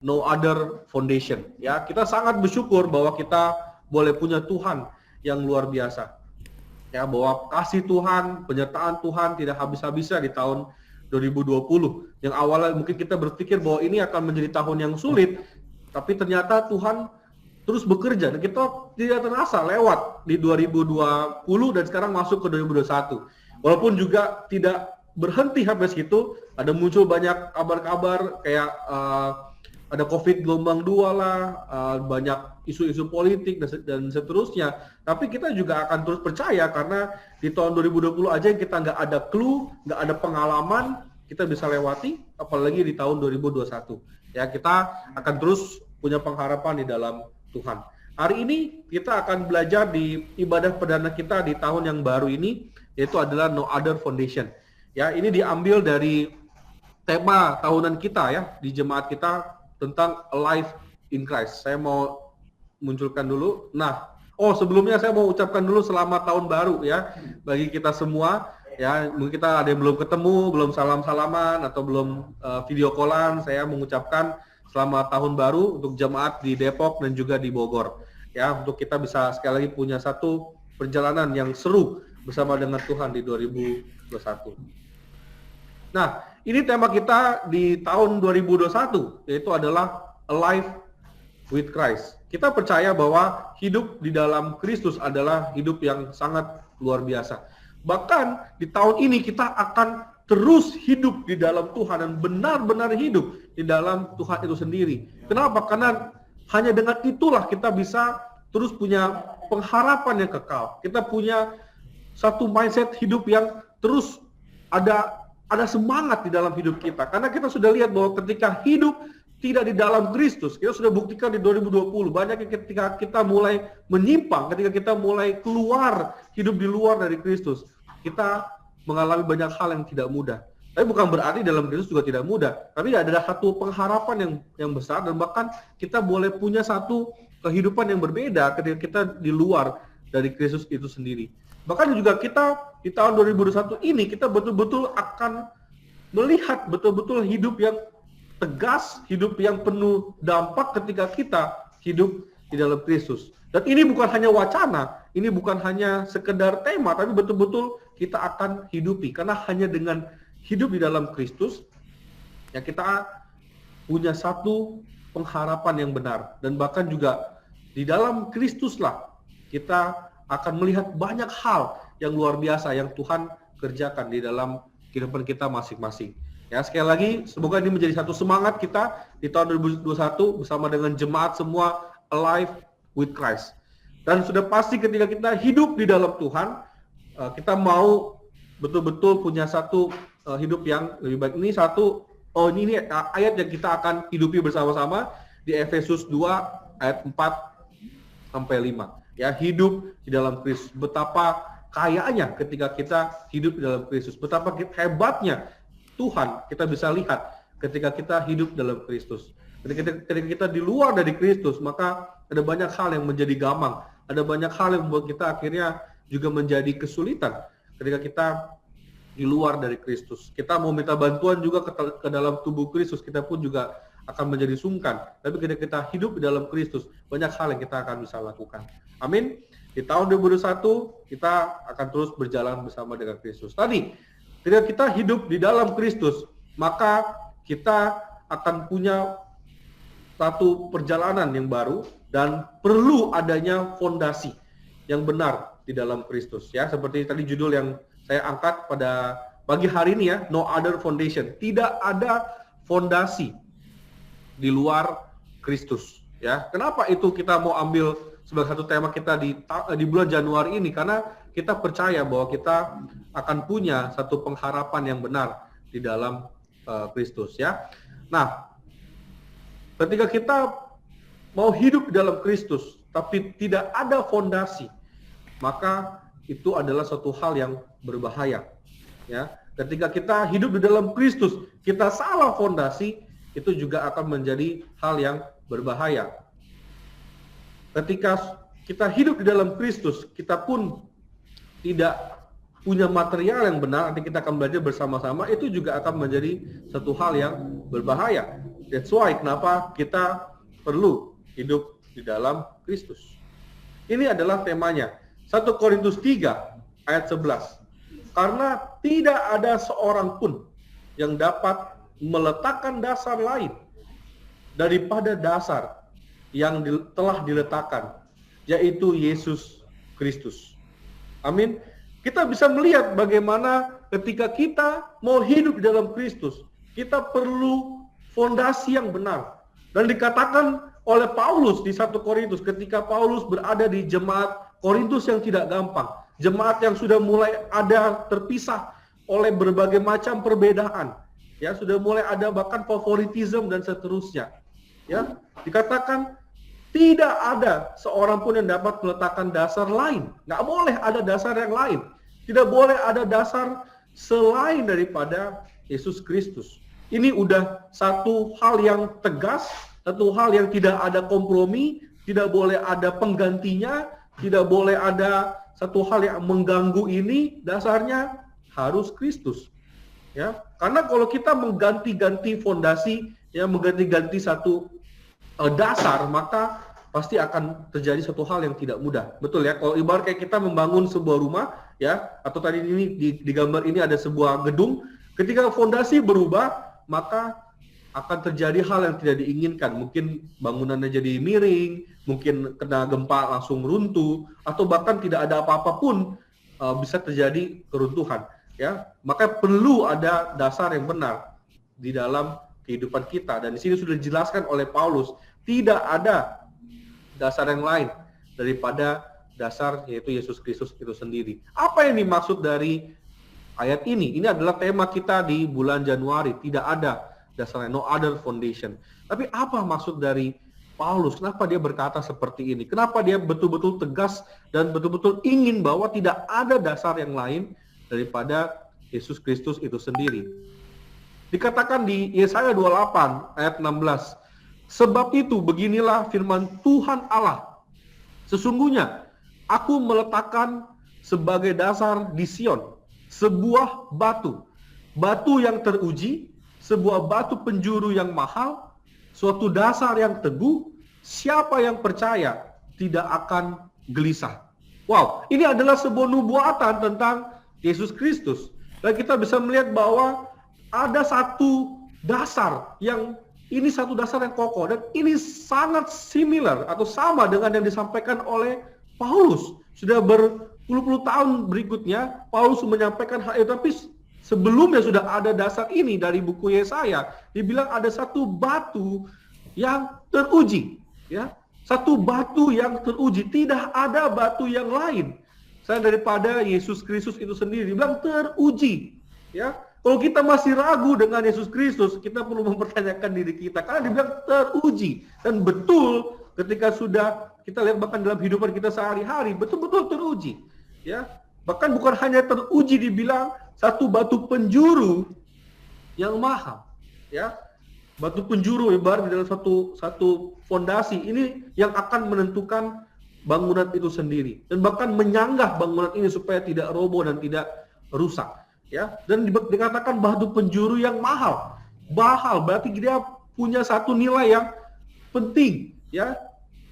no other foundation. Ya, kita sangat bersyukur bahwa kita boleh punya Tuhan yang luar biasa. Ya, bahwa kasih Tuhan, penyertaan Tuhan tidak habis-habisnya di tahun 2020. Yang awalnya mungkin kita berpikir bahwa ini akan menjadi tahun yang sulit, tapi ternyata Tuhan terus bekerja dan kita tidak terasa lewat di 2020 dan sekarang masuk ke 2021. Walaupun juga tidak berhenti sampai situ, ada muncul banyak kabar-kabar kayak ada COVID gelombang 2 lah, banyak isu-isu politik dan seterusnya. Tapi kita juga akan terus percaya karena di tahun 2020 aja yang kita nggak ada clue, nggak ada pengalaman, kita bisa lewati, apalagi di tahun 2021. Ya, kita akan terus punya pengharapan di dalam Tuhan. Hari ini kita akan belajar di ibadah perdana kita di tahun yang baru ini, yaitu adalah No Other Foundation. Ya, ini diambil dari tema tahunan kita ya di jemaat kita tentang Alive in Christ. Saya mau munculkan dulu. Nah, sebelumnya saya mau ucapkan dulu selamat tahun baru ya bagi kita semua. Ya, mungkin kita ada yang belum ketemu, belum salam-salaman atau belum video callan. Saya mengucapkan selamat tahun baru untuk jemaat di Depok dan juga di Bogor. Ya, untuk kita bisa sekali lagi punya satu perjalanan yang seru bersama dengan Tuhan di 2021. Nah, ini tema kita di tahun 2021, yaitu adalah Alive with Christ. Kita percaya bahwa hidup di dalam Kristus adalah hidup yang sangat luar biasa. Bahkan di tahun ini kita akan terus hidup di dalam Tuhan dan benar-benar hidup di dalam Tuhan itu sendiri. Kenapa? Karena hanya dengan itulah kita bisa terus punya pengharapan yang kekal. Kita punya satu mindset hidup yang terus ada semangat di dalam hidup kita. Karena kita sudah lihat bahwa ketika hidup tidak di dalam Kristus, kita sudah buktikan di 2020, banyak ketika kita mulai menyimpang, ketika kita mulai keluar, hidup di luar dari Kristus, kita mengalami banyak hal yang tidak mudah. Tapi bukan berarti dalam Kristus juga tidak mudah. Tapi ada satu pengharapan yang besar dan bahkan kita boleh punya satu kehidupan yang berbeda ketika kita di luar dari Kristus itu sendiri. Bahkan juga kita di tahun 2021 ini kita betul-betul akan melihat betul-betul hidup yang tegas, hidup yang penuh dampak ketika kita hidup di dalam Kristus. Dan ini bukan hanya wacana, ini bukan hanya sekedar tema, tapi betul-betul kita akan hidupi. Karena hanya dengan hidup di dalam Kristus, ya kita punya satu pengharapan yang benar. Dan bahkan juga di dalam Kristuslah kita akan melihat banyak hal yang luar biasa yang Tuhan kerjakan di dalam kehidupan kita masing-masing. Ya, sekali lagi, semoga ini menjadi satu semangat kita di tahun 2021 bersama dengan jemaat semua Alive with Christ. Dan sudah pasti ketika kita hidup di dalam Tuhan, kita mau betul-betul punya satu hidup yang lebih baik. Ini ini ayat yang kita akan hidupi bersama-sama di Efesus 2 ayat 4 sampai 5. Ya, hidup di dalam Kristus. Betapa kayanya ketika kita hidup di dalam Kristus. Betapa hebatnya Tuhan kita bisa lihat ketika kita hidup dalam Kristus. Ketika kita di luar dari Kristus, maka ada banyak hal yang menjadi gamang. Ada banyak hal yang membuat kita akhirnya juga menjadi kesulitan ketika kita di luar dari Kristus. Kita mau minta bantuan juga ke dalam tubuh Kristus, kita pun juga akan menjadi sungkan. Tapi ketika kita hidup di dalam Kristus, banyak hal yang kita akan bisa lakukan. Amin. Di tahun 2021 kita akan terus berjalan bersama dengan Kristus. Tadi, ketika kita hidup di dalam Kristus, maka kita akan punya satu perjalanan yang baru dan perlu adanya fondasi yang benar di dalam Kristus. Ya, seperti tadi judul yang saya angkat pada pagi hari ini ya, No Other Foundation. Tidak ada fondasi di luar Kristus. Ya, kenapa itu kita mau ambil sebagai satu tema kita di bulan Januari ini? Karena kita percaya bahwa kita akan punya satu pengharapan yang benar di dalam Kristus ya. Nah, ketika kita mau hidup di dalam Kristus tapi tidak ada fondasi, maka itu adalah suatu hal yang berbahaya. Ya, ketika kita hidup di dalam Kristus, kita salah fondasi, itu juga akan menjadi hal yang berbahaya. Ketika kita hidup di dalam Kristus, kita pun tidak punya material yang benar, nanti kita akan belajar bersama-sama, itu juga akan menjadi satu hal yang berbahaya. That's why kenapa kita perlu hidup di dalam Kristus. Ini adalah temanya. 1 Korintus 3 ayat 11. Karena tidak ada seorang pun yang dapat meletakkan dasar lain daripada dasar yang telah diletakkan, yaitu Yesus Kristus. Amin. Kita bisa melihat bagaimana ketika kita mau hidup di dalam Kristus, kita perlu fondasi yang benar. Dan dikatakan oleh Paulus di 1 Korintus, ketika Paulus berada di jemaat Korintus yang tidak gampang, jemaat yang sudah mulai ada terpisah oleh berbagai macam perbedaan, ya, sudah mulai ada bahkan favoritism dan seterusnya, ya, dikatakan tidak ada seorang pun yang dapat meletakkan dasar lain. Nggak boleh ada dasar yang lain. Tidak boleh ada dasar selain daripada Yesus Kristus. Ini udah satu hal yang tegas, satu hal yang tidak ada kompromi, tidak boleh ada penggantinya, tidak boleh ada satu hal yang mengganggu ini, dasarnya harus Kristus. Ya, karena kalau kita mengganti-ganti fondasi, ya, mengganti-ganti satu dasar, maka pasti akan terjadi satu hal yang tidak mudah. Betul ya, kalau ibarat kayak kita membangun sebuah rumah, ya, atau tadi ini di gambar ini ada sebuah gedung, ketika fondasi berubah, maka akan terjadi hal yang tidak diinginkan. Mungkin bangunannya jadi miring, mungkin kena gempa langsung runtuh, atau bahkan tidak ada apa-apa pun bisa terjadi keruntuhan. Ya, maka perlu ada dasar yang benar di dalam kehidupan kita. Dan di sini sudah dijelaskan oleh Paulus, tidak ada dasar yang lain daripada dasar yaitu Yesus Kristus itu sendiri. Apa yang dimaksud dari ayat ini? Ini adalah tema kita di bulan Januari. Tidak ada dasarnya, no other foundation. Tapi apa maksud dari Paulus? Kenapa dia berkata seperti ini? Kenapa dia betul-betul tegas dan betul-betul ingin bahwa tidak ada dasar yang lain daripada Yesus Kristus itu sendiri? Dikatakan di Yesaya 28 ayat 16. Sebab itu beginilah firman Tuhan Allah. Sesungguhnya aku meletakkan sebagai dasar di Sion sebuah batu. Batu yang teruji, sebuah batu penjuru yang mahal, suatu dasar yang teguh, siapa yang percaya tidak akan gelisah. Wow, ini adalah sebuah nubuatan tentang Yesus Kristus. Dan kita bisa melihat bahwa ada satu dasar yang ini satu dasar yang kokoh, dan ini sangat similar atau sama dengan yang disampaikan oleh Paulus. Sudah berpuluh-puluh tahun berikutnya Paulus menyampaikan hal itu, tapi sebelumnya sudah ada dasar ini dari buku Yesaya. Dibilang ada satu batu yang teruji, ya, satu batu yang teruji, tidak ada batu yang lain selain daripada Yesus Kristus itu sendiri. Dibilang teruji, ya. Kalau kita masih ragu dengan Yesus Kristus, kita perlu mempertanyakan diri kita, karena dibilang teruji. Dan betul, ketika sudah kita lihat bahkan dalam kehidupan kita sehari-hari, betul-betul teruji. Ya, bahkan bukan hanya teruji, dibilang satu batu penjuru yang mahal. Ya, batu penjuru ibarat dalam satu fondasi ini yang akan menentukan bangunan itu sendiri, dan bahkan menyanggah bangunan ini supaya tidak roboh dan tidak rusak. Ya, dan dikatakan batu penjuru yang mahal. Mahal berarti dia punya satu nilai yang penting, ya.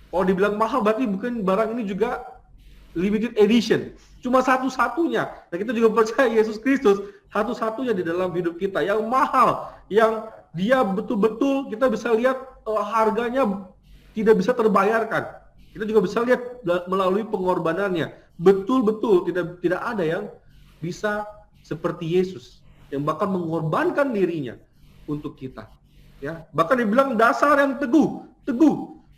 Kalau dibilang mahal berarti bukan barang ini juga limited edition, cuma satu-satunya. Dan kita juga percaya Yesus Kristus satu-satunya di dalam hidup kita yang mahal, yang dia betul-betul kita bisa lihat harganya tidak bisa terbayarkan. Kita juga bisa lihat melalui pengorbanannya. Betul-betul tidak ada yang bisa seperti Yesus yang bahkan mengorbankan dirinya untuk kita. Ya, bahkan dibilang dasar yang teguh,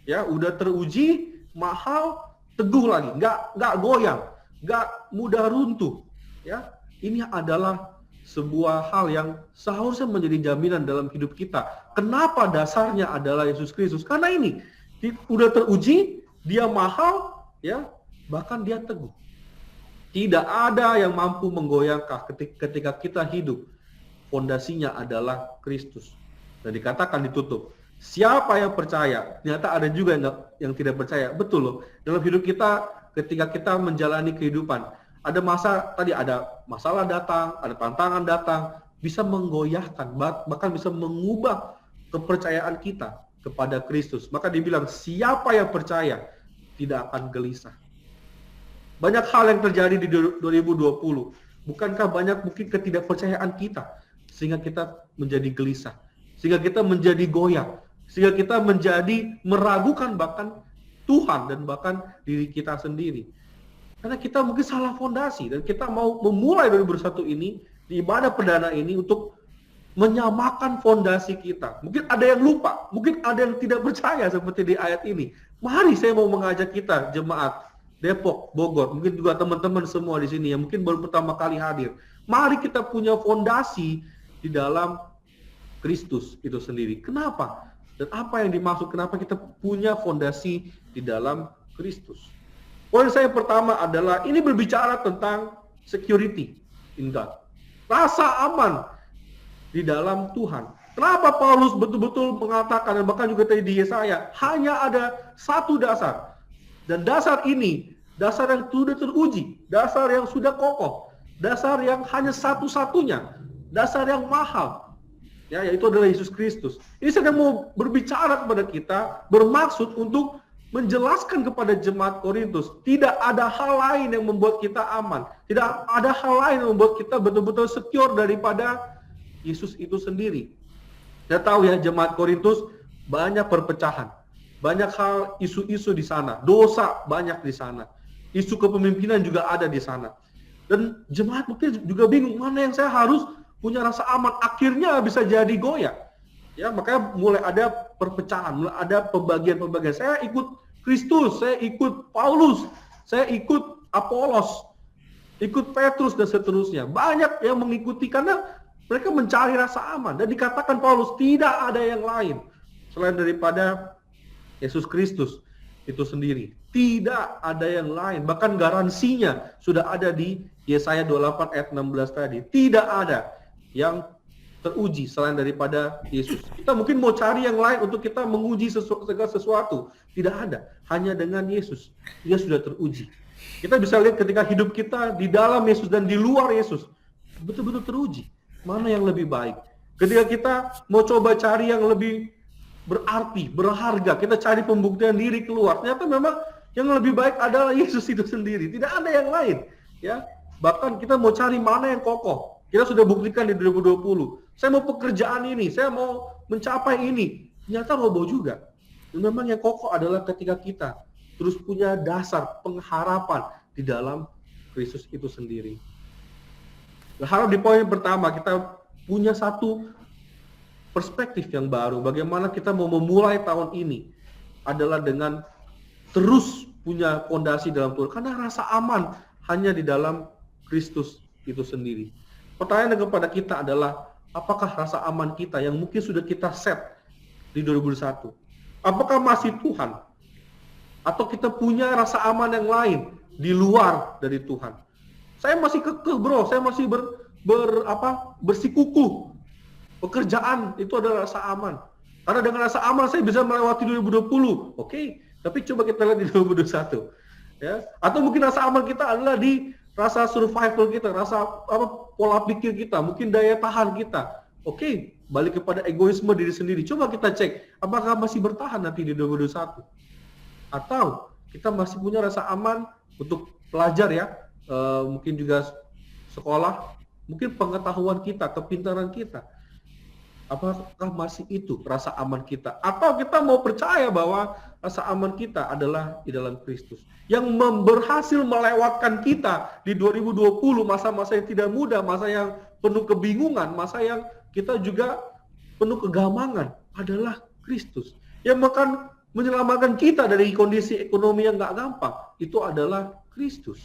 ya, udah teruji, mahal, teguh lagi, nggak goyang, nggak mudah runtuh. Ya, ini adalah sebuah hal yang seharusnya menjadi jaminan dalam hidup kita. Kenapa dasarnya adalah Yesus Kristus? Karena ini udah teruji, dia mahal, ya, bahkan dia teguh. Tidak ada yang mampu menggoyangkan ketika kita hidup. Fondasinya adalah Kristus. Dan dikatakan ditutup. Siapa yang percaya? Ternyata ada juga yang tidak percaya. Betul loh. Dalam hidup kita, ketika kita menjalani kehidupan, ada masalah datang, ada tantangan datang, bisa menggoyahkan, bahkan bisa mengubah kepercayaan kita kepada Kristus. Maka dibilang, siapa yang percaya tidak akan gelisah. Banyak hal yang terjadi di 2020. Bukankah banyak mungkin ketidakpercayaan kita, sehingga kita menjadi gelisah, sehingga kita menjadi goyah, sehingga kita menjadi meragukan bahkan Tuhan dan bahkan diri kita sendiri. Karena kita mungkin salah fondasi, dan kita mau memulai 2021 ini, di ibadah perdana ini, untuk menyamakan fondasi kita. Mungkin ada yang lupa, mungkin ada yang tidak percaya seperti di ayat ini. Mari saya mau mengajak kita, jemaat Depok, Bogor, mungkin juga teman-teman semua di sini yang mungkin baru pertama kali hadir. Mari kita punya fondasi di dalam Kristus itu sendiri. Kenapa? Dan apa yang dimaksud kenapa kita punya fondasi di dalam Kristus? Poin saya pertama adalah ini berbicara tentang security in God. Rasa aman di dalam Tuhan. Kenapa Paulus betul-betul mengatakan, dan bahkan juga tadi di Yesaya, hanya ada satu dasar. Dan dasar ini, dasar yang sudah teruji, dasar yang sudah kokoh, dasar yang hanya satu-satunya, dasar yang mahal, ya, yaitu adalah Yesus Kristus. Ini sedang mau berbicara kepada kita, bermaksud untuk menjelaskan kepada jemaat Korintus, tidak ada hal lain yang membuat kita aman, tidak ada hal lain yang membuat kita betul-betul secure daripada Yesus itu sendiri. Kita tahu ya, jemaat Korintus banyak perpecahan, banyak hal, isu-isu di sana, dosa banyak di sana, isu kepemimpinan juga ada di sana. Dan jemaat mungkin juga bingung, mana yang saya harus punya rasa aman, akhirnya bisa jadi goyah. Ya, makanya mulai ada perpecahan, mulai ada pembagian-pembagian. Saya ikut Kristus, saya ikut Paulus, saya ikut Apolos, ikut Petrus dan seterusnya. Banyak yang mengikuti karena mereka mencari rasa aman. Dan dikatakan Paulus, tidak ada yang lain selain daripada Yesus Kristus itu sendiri. Tidak ada yang lain. Bahkan garansinya sudah ada di Yesaya 28 ayat 16 tadi. Tidak ada yang teruji selain daripada Yesus. Kita mungkin mau cari yang lain untuk kita menguji segala sesuatu. Tidak ada. Hanya dengan Yesus. Dia sudah teruji. Kita bisa lihat ketika hidup kita di dalam Yesus dan di luar Yesus. Betul-betul teruji. Mana yang lebih baik? Ketika kita mau coba cari yang lebih berarti, berharga, kita cari pembuktian diri keluar. Ternyata memang yang lebih baik adalah Yesus itu sendiri. Tidak ada yang lain. Ya, bahkan kita mau cari mana yang kokoh. Kita sudah buktikan di 2020. Saya mau pekerjaan ini, saya mau mencapai ini. Ternyata roboh juga. Dan memang yang kokoh adalah ketika kita terus punya dasar pengharapan di dalam Kristus itu sendiri. Harap di poin pertama kita punya satu perspektif yang baru. Bagaimana kita mau memulai tahun ini adalah dengan terus punya fondasi dalam Tuhan. Karena rasa aman hanya di dalam Kristus itu sendiri. Pertanyaan kepada kita adalah, apakah rasa aman kita yang mungkin sudah kita set di 2021? Apakah masih Tuhan? Atau kita punya rasa aman yang lain di luar dari Tuhan? Saya masih kekeh bro, saya masih bersikukuh. Pekerjaan itu adalah rasa aman. Karena dengan rasa aman saya bisa melewati 2020. Oke, tapi coba kita lihat di 2021. Ya. Atau mungkin rasa aman kita adalah di rasa survival kita, rasa pola pikir kita, mungkin daya tahan kita. Oke, balik kepada egoisme diri sendiri. Coba kita cek, apakah masih bertahan nanti di 2021? Atau kita masih punya rasa aman untuk pelajar ya, mungkin juga sekolah, mungkin pengetahuan kita, kepintaran kita. Apakah masih itu rasa aman kita? Atau kita mau percaya bahwa rasa aman kita adalah di dalam Kristus, yang berhasil melewatkan kita di 2020, masa-masa yang tidak mudah, masa yang penuh kebingungan, masa yang kita juga penuh kegamangan, adalah Kristus. Yang akan menyelamatkan kita dari kondisi ekonomi yang nggak gampang, itu adalah Kristus.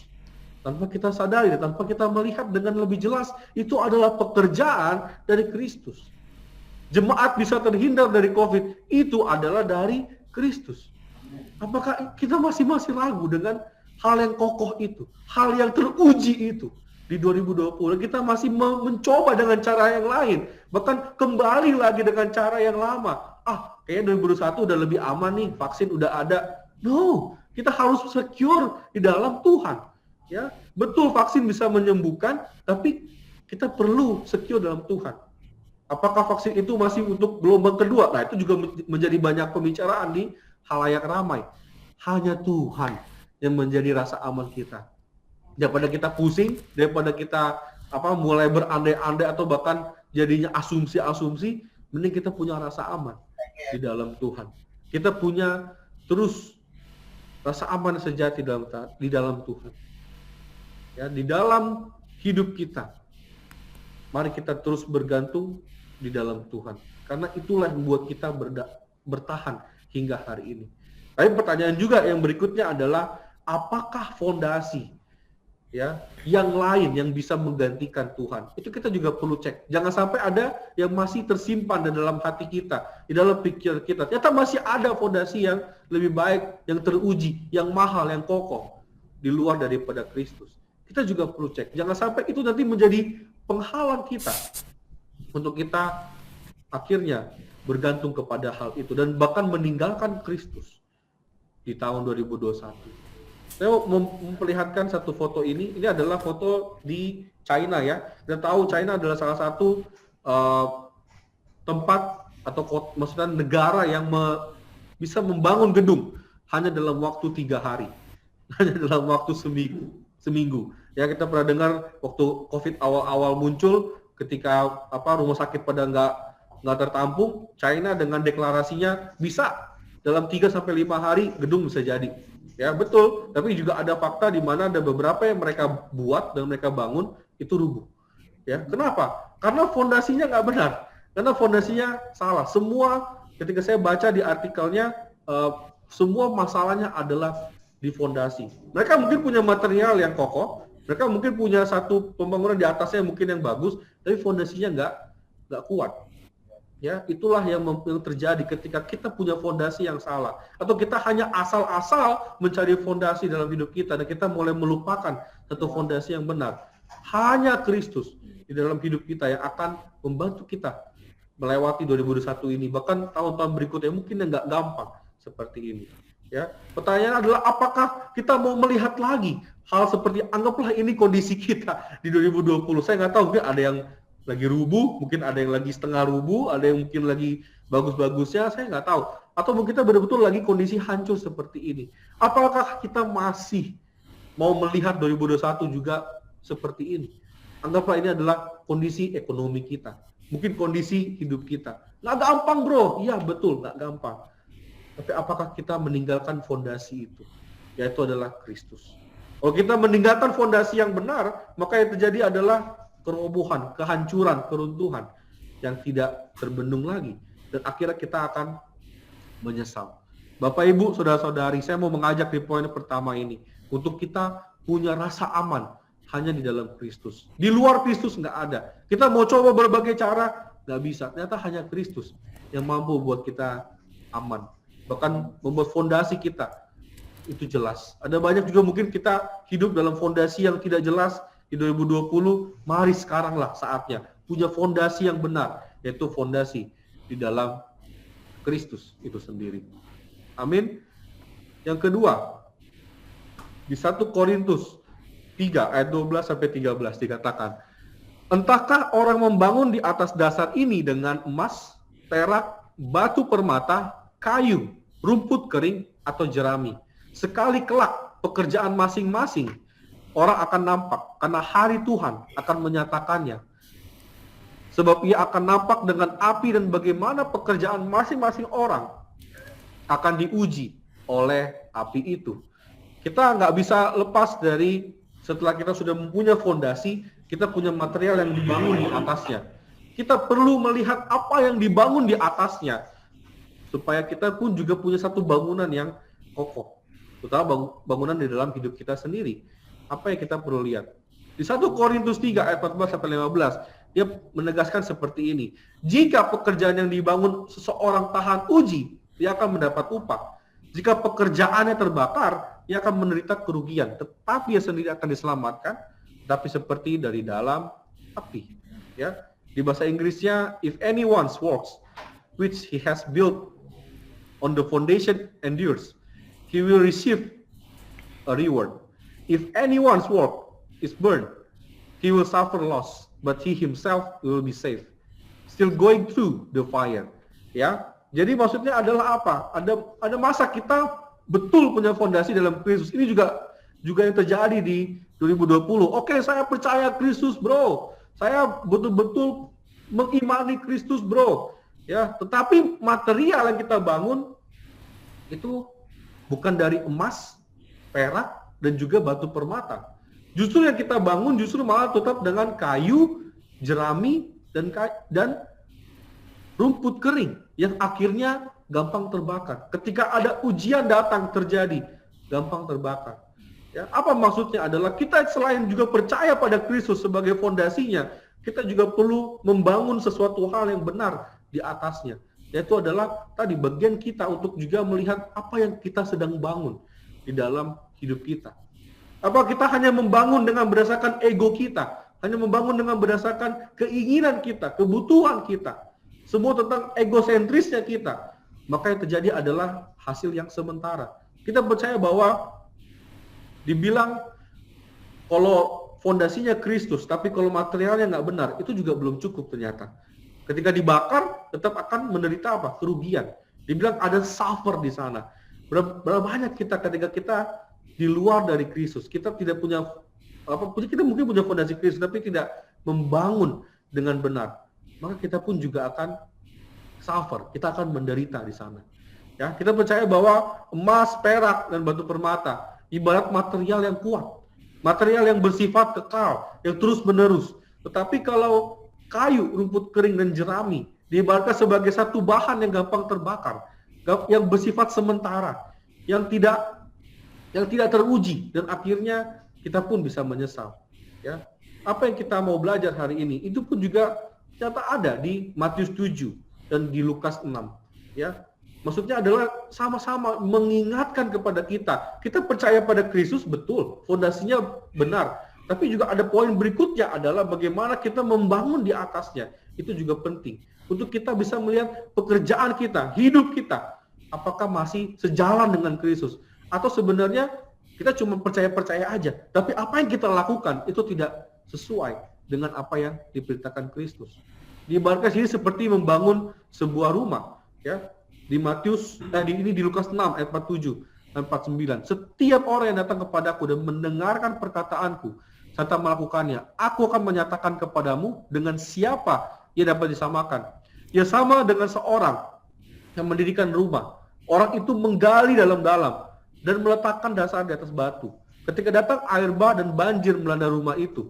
Tanpa kita sadari, tanpa kita melihat dengan lebih jelas, itu adalah pekerjaan dari Kristus. Jemaat bisa terhindar dari COVID, itu adalah dari Kristus. Apakah kita masih ragu dengan hal yang kokoh itu, hal yang teruji itu di 2020? Kita masih mencoba dengan cara yang lain, bahkan kembali lagi dengan cara yang lama. Kayaknya 2021 udah lebih aman nih, vaksin udah ada. No, kita harus secure di dalam Tuhan. Ya, betul vaksin bisa menyembuhkan, tapi kita perlu secure dalam Tuhan. Apakah vaksin itu masih untuk gelombang kedua? Nah, itu juga menjadi banyak pembicaraan di halayak ramai. Hanya Tuhan yang menjadi rasa aman kita. Daripada kita pusing, daripada kita mulai berandai-andai atau bahkan jadinya asumsi-asumsi, mending kita punya rasa aman di dalam Tuhan. Kita punya terus rasa aman sejati di dalam Tuhan. Ya, di dalam hidup kita. Mari kita terus bergantung di dalam Tuhan. Karena itulah yang membuat kita bertahan hingga hari ini. Tapi pertanyaan juga yang berikutnya adalah, apakah fondasi yang lain yang bisa menggantikan Tuhan? Itu kita juga perlu cek. Jangan sampai ada yang masih tersimpan di dalam hati kita, di dalam pikiran kita. Ternyata masih ada fondasi yang lebih baik, yang teruji, yang mahal, yang kokoh di luar daripada Kristus. Kita juga perlu cek. Jangan sampai itu nanti menjadi penghalang kita untuk kita akhirnya bergantung kepada hal itu dan bahkan meninggalkan Kristus di tahun 2021. Saya mau memperlihatkan satu foto ini. Ini adalah foto di China ya. Kita tahu China adalah salah satu tempat atau maksudnya negara yang bisa membangun gedung hanya dalam waktu 3 hari, hanya dalam waktu seminggu. Ya, kita pernah dengar waktu COVID awal-awal muncul, ketika rumah sakit pada nggak tertampung, China dengan deklarasinya bisa dalam 3-5 hari gedung bisa jadi. Ya betul, tapi juga ada fakta di mana ada beberapa yang mereka buat dan mereka bangun itu rubuh. Ya, kenapa? Karena fondasinya nggak benar, karena fondasinya salah. Semua ketika saya baca di artikelnya, semua masalahnya adalah di fondasi. Mereka mungkin punya material yang kokoh, mereka mungkin punya satu pembangunan di atasnya mungkin yang bagus, tapi fondasinya nggak kuat. Ya, itulah yang terjadi ketika kita punya fondasi yang salah, atau kita hanya asal-asal mencari fondasi dalam hidup kita dan kita mulai melupakan satu fondasi yang benar. Hanya Kristus di dalam hidup kita yang akan membantu kita melewati 2021 ini, bahkan tahun-tahun berikutnya mungkin yang nggak gampang seperti ini. Ya, pertanyaan adalah, apakah kita mau melihat lagi hal seperti, anggaplah ini kondisi kita di 2020. Saya nggak tahu, mungkin ada yang lagi rubuh, mungkin ada yang lagi setengah rubuh, ada yang mungkin lagi bagus-bagusnya, saya nggak tahu. Atau mungkin kita betul-betul lagi kondisi hancur seperti ini. Apakah kita masih mau melihat 2021 juga seperti ini? Anggaplah ini adalah kondisi ekonomi kita, mungkin kondisi hidup kita. Nggak gampang bro, iya betul, nggak gampang. Tapi apakah kita meninggalkan fondasi itu? Yaitu adalah Kristus. Kalau kita meninggalkan fondasi yang benar, maka yang terjadi adalah kerobohan, kehancuran, keruntuhan yang tidak terbendung lagi. Dan akhirnya kita akan menyesal. Bapak, Ibu, Saudara-saudari, saya mau mengajak di poin pertama ini, untuk kita punya rasa aman hanya di dalam Kristus. Di luar Kristus nggak ada. Kita mau coba berbagai cara, nggak bisa. Ternyata hanya Kristus yang mampu buat kita aman. Bahkan membuat fondasi kita itu jelas. Ada banyak juga mungkin kita hidup dalam fondasi yang tidak jelas. Di 2020, mari sekaranglah saatnya punya fondasi yang benar, yaitu fondasi di dalam Kristus itu sendiri. Amin. Yang kedua, di 1 Korintus 3 ayat 12 sampai 13 dikatakan, entahkah orang membangun di atas dasar ini dengan emas, perak, batu permata, kayu, rumput kering, atau jerami. Sekali kelak pekerjaan masing-masing orang akan nampak, karena hari Tuhan akan menyatakannya. Sebab ia akan nampak dengan api, dan bagaimana pekerjaan masing-masing orang akan diuji oleh api itu. Kita nggak bisa lepas dari, setelah kita sudah mempunyai fondasi, kita punya material yang dibangun di atasnya. Kita perlu melihat apa yang dibangun di atasnya, supaya kita pun juga punya satu bangunan yang kokoh. Terutama bangunan di dalam hidup kita sendiri. Apa yang kita perlu lihat? Di 1 Korintus 3 ayat 14-15, dia menegaskan seperti ini. Jika pekerjaan yang dibangun seseorang tahan uji, dia akan mendapat upah. Jika pekerjaannya terbakar, dia akan menderita kerugian. Tetapi dia sendiri akan diselamatkan, tapi seperti dari dalam api. Ya, di bahasa Inggrisnya, if anyone's works which he has built on the foundation endures, he will receive a reward. If anyone's work is burned, he will suffer loss, but he himself will be saved, still going through the fire. Ya, jadi maksudnya adalah apa? Ada masa kita betul punya fondasi dalam Kristus. Ini juga yang terjadi di 2020. Oke, saya percaya Kristus, bro. Saya betul-betul mengimani Kristus, bro. Ya, tetapi material yang kita bangun itu bukan dari emas, perak, dan juga batu permata. Justru yang kita bangun justru malah tetap dengan kayu, jerami, dan rumput kering yang akhirnya gampang terbakar. Ketika ada ujian datang terjadi, gampang terbakar. Ya, apa maksudnya adalah kita selain juga percaya pada Kristus sebagai fondasinya, kita juga perlu membangun sesuatu hal yang benar di atasnya. Yaitu adalah tadi bagian kita untuk juga melihat apa yang kita sedang bangun di dalam hidup kita. Apa kita hanya membangun dengan berdasarkan ego kita, hanya membangun dengan berdasarkan keinginan kita, kebutuhan kita, semua tentang egosentrisnya kita, maka yang terjadi adalah hasil yang sementara. Kita percaya bahwa dibilang kalau fondasinya Kristus, tapi kalau materialnya nggak benar, itu juga belum cukup ternyata. Ketika dibakar, tetap akan menderita apa? Kerugian. Dibilang ada suffer di sana. Berapa banyak kita ketika kita di luar dari Kristus, kita tidak punya kita mungkin punya fondasi Kristus, tapi tidak membangun dengan benar, maka kita pun juga akan suffer, kita akan menderita di sana. Ya, kita percaya bahwa emas, perak, dan batu permata ibarat material yang kuat, material yang bersifat kekal, yang terus menerus. Tetapi kalau kayu, rumput kering, dan jerami diibaratkan sebagai satu bahan yang gampang terbakar, yang bersifat sementara, yang tidak teruji, dan akhirnya kita pun bisa menyesal. Ya, apa yang kita mau belajar hari ini itu pun juga ternyata ada di Matius 7 dan di Lukas 6. Ya, maksudnya adalah sama-sama mengingatkan kepada kita. Kita percaya pada Kristus, betul, fondasinya benar. Tapi juga ada poin berikutnya adalah bagaimana kita membangun di atasnya. Itu juga penting. Untuk kita bisa melihat pekerjaan kita, hidup kita, apakah masih sejalan dengan Kristus. Atau sebenarnya kita cuma percaya-percaya aja. Tapi apa yang kita lakukan itu tidak sesuai dengan apa yang diperintahkan Kristus. Diibaratkan sini seperti membangun sebuah rumah. Ya, di Lukas 6 ayat 47 dan 49. Setiap orang yang datang kepadaku dan mendengarkan perkataanku serta melakukannya, aku akan menyatakan kepadamu dengan siapa ia dapat disamakan. Ia sama dengan seorang yang mendirikan rumah. Orang itu menggali dalam-dalam dan meletakkan dasar di atas batu. Ketika datang air bah dan banjir melanda rumah itu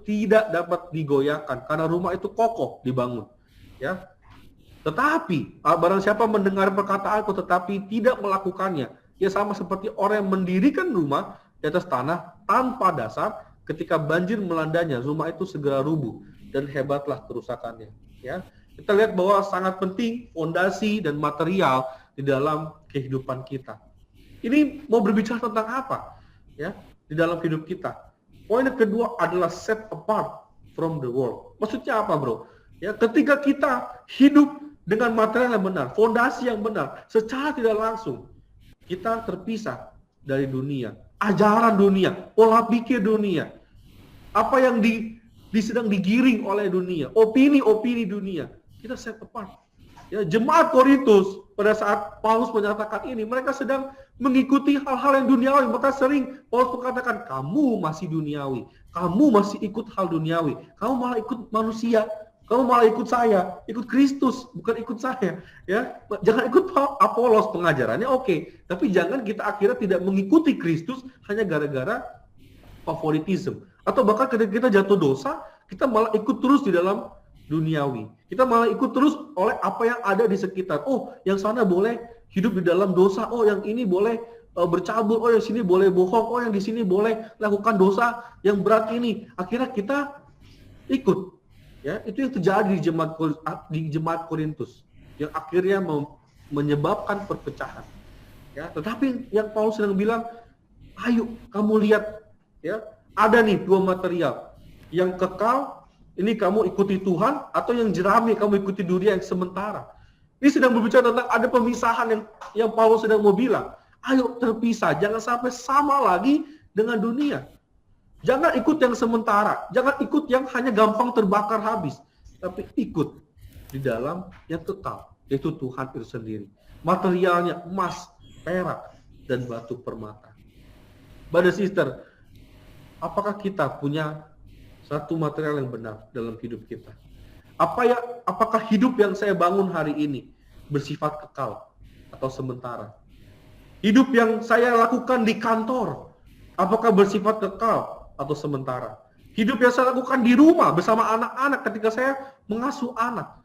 tidak dapat digoyahkan karena rumah itu kokoh dibangun. Ya. Tetapi barang siapa mendengar perkataanku tetapi tidak melakukannya, ia sama seperti orang yang mendirikan rumah di atas tanah tanpa dasar. Ketika banjir melandanya, rumah itu segera rubuh dan hebatlah kerusakannya. Ya, kita lihat bahwa sangat penting fondasi dan material di dalam kehidupan kita. Ini mau berbicara tentang apa? Ya, di dalam hidup kita. Poin yang kedua adalah set apart from the world. Maksudnya apa, bro? Ya, ketika kita hidup dengan material yang benar, fondasi yang benar, secara tidak langsung kita terpisah dari dunia, ajaran dunia, pola pikir dunia, apa yang sedang digiring oleh dunia, opini-opini dunia, kita set apart. Ya, jemaat Korintus pada saat Paulus menyatakan ini, mereka sedang mengikuti hal-hal yang duniawi. Maka sering Paulus mengatakan, kamu masih duniawi, kamu masih ikut hal duniawi, kamu malah ikut manusia, kamu malah ikut saya, ikut Kristus, bukan ikut saya. Ya, jangan ikut Apolos pengajarannya, oke. Tapi jangan kita akhirnya tidak mengikuti Kristus hanya gara-gara favoritism. Atau bahkan ketika kita jatuh dosa, kita malah ikut terus di dalam duniawi. Kita malah ikut terus oleh apa yang ada di sekitar. Oh, yang sana boleh hidup di dalam dosa. Oh, yang ini boleh bercabul. Oh, yang sini boleh bohong. Oh, yang di sini boleh lakukan dosa yang berat ini. Akhirnya kita ikut. Ya, itu yang terjadi di jemaat Korintus, yang akhirnya menyebabkan perpecahan. Ya, tetapi yang Paulus sedang bilang, ayo kamu lihat, ya, ada nih dua material, yang kekal ini kamu ikuti Tuhan, atau yang jerami kamu ikuti dunia yang sementara. Ini sedang berbicara tentang ada pemisahan yang Paulus sedang mau bilang, ayo terpisah, jangan sampai sama lagi dengan dunia. Jangan ikut yang sementara, jangan ikut yang hanya gampang terbakar habis, tapi ikut di dalam yang kekal, yaitu Tuhan itu sendiri. Materialnya emas, perak, dan batu permata. Brother sister, apakah kita punya satu material yang benar dalam hidup kita? Apakah hidup yang saya bangun hari ini bersifat kekal atau sementara? Hidup yang saya lakukan di kantor, apakah bersifat kekal atau sementara? Hidup yang saya lakukan di rumah bersama anak-anak ketika saya mengasuh anak,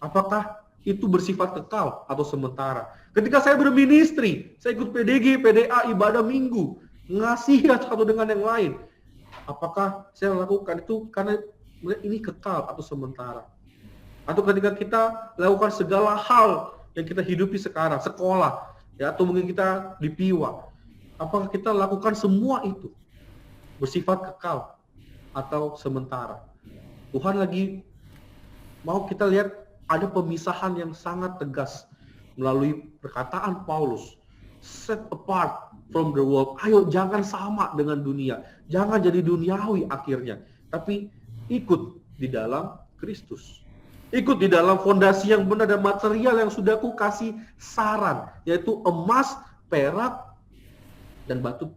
apakah itu bersifat kekal atau sementara? Ketika saya berministri, saya ikut PDG, PDA, ibadah minggu, mengasihi satu dengan yang lain, apakah saya lakukan itu karena ini kekal atau sementara? Atau ketika kita lakukan segala hal yang kita hidupi sekarang, sekolah, ya, atau mungkin kita di PIWA, apakah kita lakukan semua itu bersifat kekal atau sementara? Tuhan lagi mau kita lihat ada pemisahan yang sangat tegas melalui perkataan Paulus. Set apart from the world. Ayo jangan sama dengan dunia. Jangan jadi duniawi akhirnya. Tapi ikut di dalam Kristus. Ikut di dalam fondasi yang benar dan material yang sudah aku kasih saran. Yaitu emas, perak, dan batu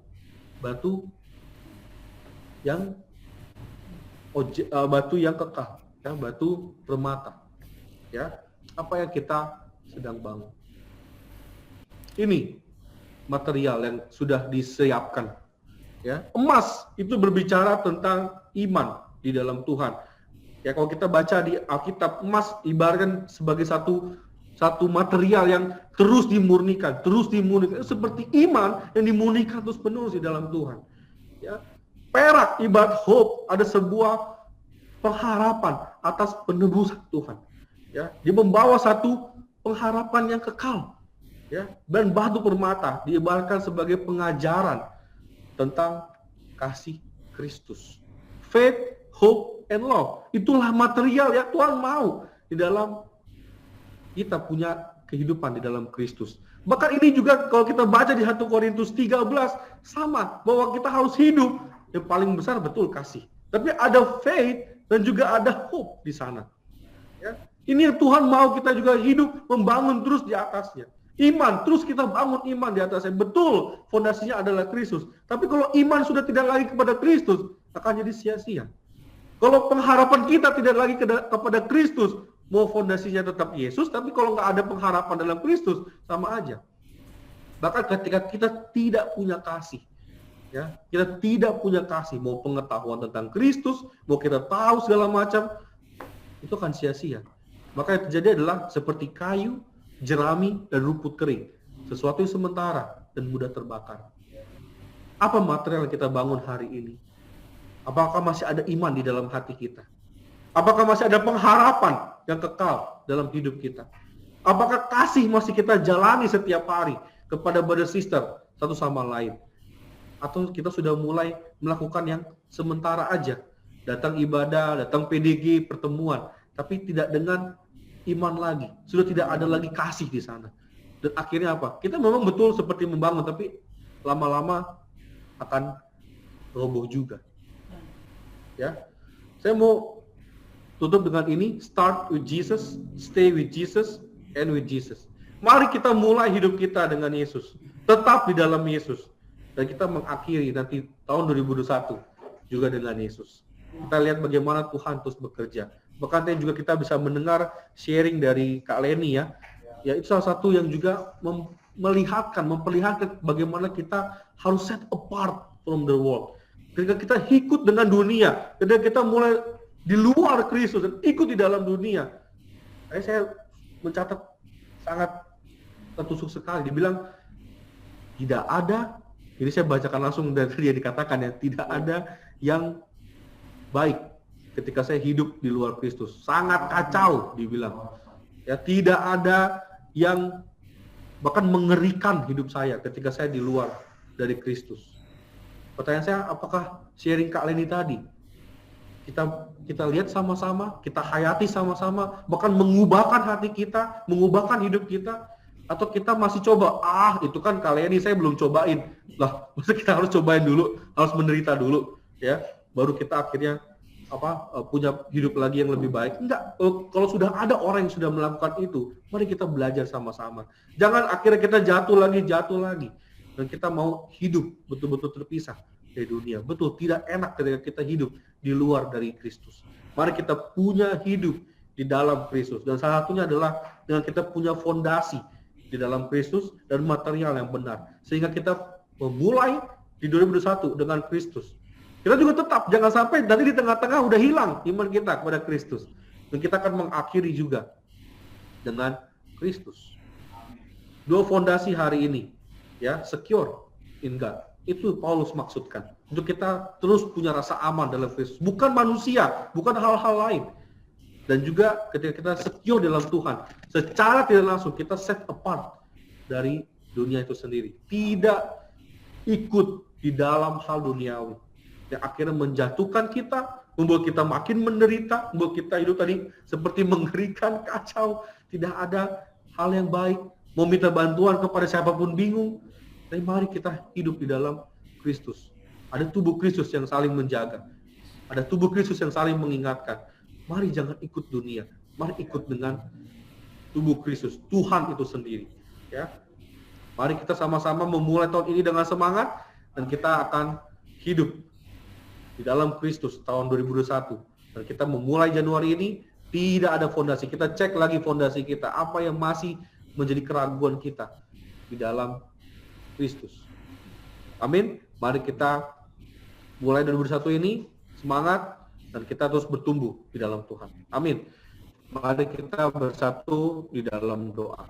yang kekal. Ya, batu permata. Ya, apa yang kita sedang bangun. Ini material yang sudah disiapkan. Ya, emas itu berbicara tentang iman di dalam Tuhan. Ya, kalau kita baca di Alkitab, emas ibaratkan sebagai satu material yang terus dimurnikan. Seperti iman yang dimurnikan terus penuh di dalam Tuhan. Ya, perak ibarat hope, ada sebuah pengharapan atas penebusan Tuhan. Ya, dia membawa satu pengharapan yang kekal. Ya, dan batu permata diibaratkan sebagai pengajaran tentang kasih Kristus. Faith, hope, and love. Itulah material yang Tuhan mau di dalam kita punya kehidupan di dalam Kristus. Bahkan ini juga kalau kita baca di 1 Korintus 13 sama, bahwa kita harus hidup yang paling besar betul kasih. Tapi ada faith dan juga ada hope di sana. Ya. Ini yang Tuhan mau kita juga hidup membangun terus di atasnya. Iman, terus kita bangun iman di atasnya. Betul, fondasinya adalah Kristus. Tapi kalau iman sudah tidak lagi kepada Kristus, akan jadi sia-sia. Kalau pengharapan kita tidak lagi kepada Kristus, mau fondasinya tetap Yesus, tapi kalau nggak ada pengharapan dalam Kristus, sama aja. Bahkan ketika kita tidak punya kasih, ya, kita tidak punya kasih, mau pengetahuan tentang Kristus, mau kita tahu segala macam, itu akan sia-sia. Maka yang terjadi adalah seperti kayu, jerami, dan rumput kering. Sesuatu yang sementara dan mudah terbakar. Apa material yang kita bangun hari ini? Apakah masih ada iman di dalam hati kita? Apakah masih ada pengharapan yang kekal dalam hidup kita? Apakah kasih masih kita jalani setiap hari kepada brother sister satu sama lain? Atau kita sudah mulai melakukan yang sementara aja? Datang ibadah, datang PDG, pertemuan, tapi tidak dengan iman lagi. Sudah tidak ada lagi kasih di sana. Dan akhirnya apa? Kita memang betul seperti membangun, tapi lama-lama akan roboh juga. Ya, saya mau tutup dengan ini: start with Jesus, stay with Jesus, and with Jesus. Mari kita mulai hidup kita dengan Yesus, tetap di dalam Yesus, dan kita mengakhiri nanti tahun 2021 juga dengan Yesus. Kita lihat bagaimana Tuhan terus bekerja. Bahkan juga kita bisa mendengar sharing dari Kak Leni, ya. Ya, itu salah satu yang juga memperlihatkan bagaimana kita harus set apart from the world. Ketika kita ikut dengan dunia, ketika kita mulai di luar Kristus dan ikut di dalam dunia. Saya mencatat sangat tertusuk sekali. Dibilang tidak ada, ini saya bacakan langsung dari dia dikatakan, ya, tidak ada yang baik ketika saya hidup di luar Kristus. Sangat kacau dibilang. Ya, tidak ada yang bahkan mengerikan hidup saya ketika saya di luar dari Kristus. Pertanyaan saya, apakah sharing Kak Leni tadi kita lihat sama-sama, kita hayati sama-sama, bahkan mengubahkan hati kita, mengubahkan hidup kita, atau kita masih coba, itu kan Kak Leni, saya belum cobain. Lah, maksudnya kita harus cobain dulu, harus menderita dulu, ya, baru kita akhirnya punya hidup lagi yang lebih baik. Enggak. Kalau sudah ada orang yang sudah melakukan itu, mari kita belajar sama-sama. Jangan akhirnya kita jatuh lagi, dan kita mau hidup betul-betul terpisah dari dunia. Betul, tidak enak ketika kita hidup di luar dari Kristus. Mari kita punya hidup di dalam Kristus, dan salah satunya adalah dengan kita punya fondasi di dalam Kristus dan material yang benar, sehingga kita memulai di 2021 dengan Kristus. Kita juga tetap jangan sampai nanti di tengah-tengah udah hilang iman kita kepada Kristus, dan kita akan mengakhiri juga dengan Kristus. Dua fondasi hari ini, ya, secure in God. Itu Paulus maksudkan. Untuk kita terus punya rasa aman dalam Kristus, bukan manusia, bukan hal-hal lain. Dan juga ketika kita secure dalam Tuhan, secara tidak langsung kita set apart dari dunia itu sendiri. Tidak ikut di dalam hal duniawi yang akhirnya menjatuhkan kita, membuat kita makin menderita, membuat kita hidup tadi seperti mengerikan, kacau, tidak ada hal yang baik, mau minta bantuan kepada siapapun bingung. Tapi mari kita hidup di dalam Kristus. Ada tubuh Kristus yang saling menjaga, ada tubuh Kristus yang saling mengingatkan. Mari jangan ikut dunia, mari ikut dengan tubuh Kristus, Tuhan itu sendiri. Ya, mari kita sama-sama memulai tahun ini dengan semangat, dan kita akan hidup di dalam Kristus tahun 2021. Dan kita memulai Januari ini tidak ada fondasi. Kita cek lagi fondasi kita, apa yang masih menjadi keraguan kita di dalam Kristus. Amin. Mari kita mulai 2021 ini semangat, dan kita terus bertumbuh di dalam Tuhan. Amin. Mari kita bersatu di dalam doa.